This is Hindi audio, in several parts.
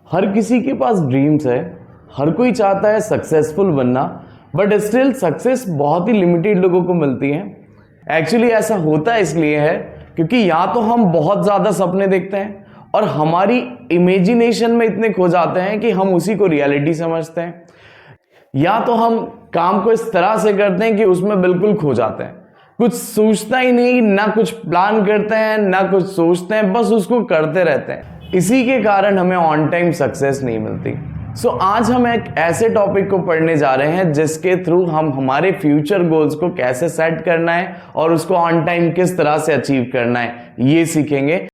हर किसी के पास ड्रीम्स है, हर कोई चाहता है सक्सेसफुल बनना, बट स्टिल सक्सेस बहुत ही लिमिटेड लोगों को मिलती है। एक्चुअली ऐसा होता इसलिए है क्योंकि या तो हम बहुत ज़्यादा सपने देखते हैं और हमारी इमेजिनेशन में इतने खो जाते हैं कि हम उसी को रियलिटी समझते हैं, या तो हम काम को इस तरह से करते हैं कि उसमें बिल्कुल खो जाते हैं, कुछ सोचता ही नहीं, ना कुछ प्लान करते हैं ना कुछ सोचते हैं, बस उसको करते रहते हैं। इसी के कारण हमें ऑन टाइम सक्सेस नहीं मिलती। सो आज हम एक ऐसे टॉपिक को पढ़ने जा रहे हैं जिसके थ्रू हम हमारे फ्यूचर गोल्स को कैसे सेट करना है और उसको ऑन टाइम किस तरह से अचीव करना है, ये सीखेंगे।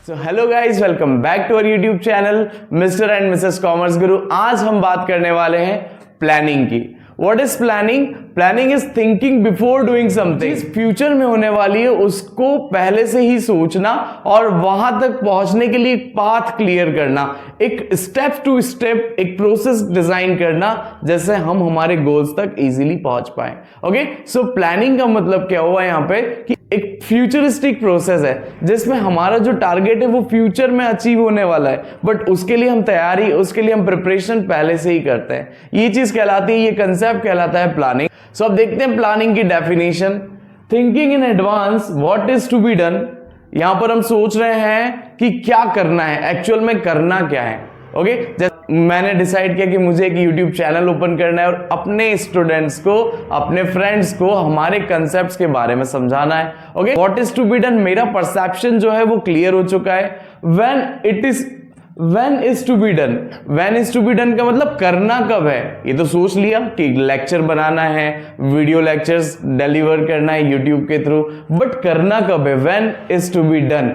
So hello guys, welcome back to our YouTube channel Mr and Mrs commerce Guru. आज हम बात करने वाले हैं प्लानिंग की। What is planning? Planning is thinking before doing something. Future में होने वाली है उसको पहले से ही सोचना और वहां तक पहुंचने के लिए एक पाथ क्लियर करना, एक स्टेप टू स्टेप एक प्रोसेस डिजाइन करना जैसे हम हमारे गोल्स तक इजीली पहुंच पाए। ओके, सो प्लानिंग का मतलब क्या हुआ यहाँ पे कि एक फ्यूचरिस्टिक प्रोसेस है जिसमें हमारा जो टारगेट है वो फ्यूचर में अचीव होने वाला है, बट उसके लिए हम तैयारी, उसके लिए हम प्रिपरेशन पहले से ही करते हैं। ये चीज कहलाती है, ये कंसेप्ट कहलाता है प्लानिंग। सो अब देखते हैं प्लानिंग की definition. Thinking in advance what is to be done. यहां पर हम सोच रहे हैं कि क्या करना है, एक्चुअल में करना क्या है। ओके, मैंने डिसाइड किया कि मुझे एक YouTube चैनल ओपन करना है और अपने स्टूडेंट्स को, अपने फ्रेंड्स को हमारे कंसेप्ट्स के बारे में समझाना है। Okay, what is to be done, मेरा परसेप्शन जो है वो क्लियर हो चुका है। When is to be done, when is to be done का मतलब करना कब है। ये तो सोच लिया कि लेक्चर बनाना है, वीडियो लेक्चर्स डिलीवर करना है YouTube के थ्रू, बट करना कब है, when is to be done.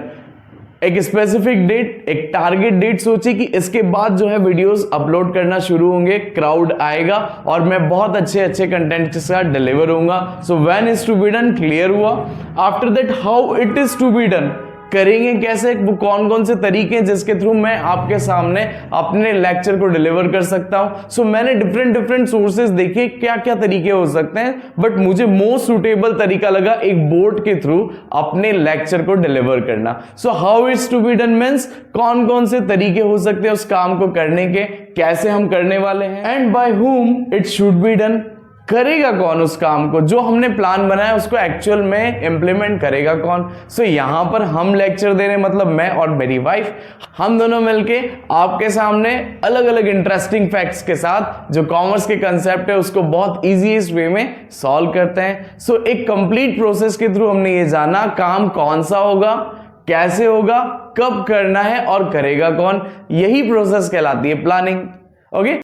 एक स्पेसिफिक डेट, एक टारगेट डेट सोची कि इसके बाद जो है वीडियोस अपलोड करना शुरू होंगे, क्राउड आएगा और मैं बहुत अच्छे अच्छे कंटेंट के साथ डिलीवर होऊंगा। So when is to be done clear हुआ। After that how it is to be done, करेंगे कैसे, वो कौन कौन से तरीके हैं जिसके थ्रू मैं आपके सामने अपने लेक्चर को डिलीवर कर सकता हूं। सो मैंने डिफरेंट सोर्सेज देखे क्या क्या तरीके हो सकते हैं, बट मुझे मोस्ट सुटेबल तरीका लगा एक बोर्ड के थ्रू अपने लेक्चर को डिलीवर करना। So how it's to be done means कौन कौन से तरीके हो सकते हैं उस काम को करने के, कैसे हम करने वाले हैं, and by whom it should be done, करेगा कौन उस काम को, जो हमने प्लान बनाया उसको एक्चुअल में इंप्लीमेंट करेगा कौन। सो यहां पर हम लेक्चर दे रहे हैं, मतलब मैं और मेरी वाइफ, हम दोनों मिलके आपके सामने अलग अलग इंटरेस्टिंग फैक्ट्स के साथ जो कॉमर्स के कंसेप्ट है उसको बहुत इजीएस्ट वे में सॉल्व करते हैं। सो एक कंप्लीट प्रोसेस के थ्रू हमने ये जाना काम कौन सा होगा, कैसे होगा, कब करना है और करेगा कौन। यही प्रोसेस कहलाती है प्लानिंग। ओके,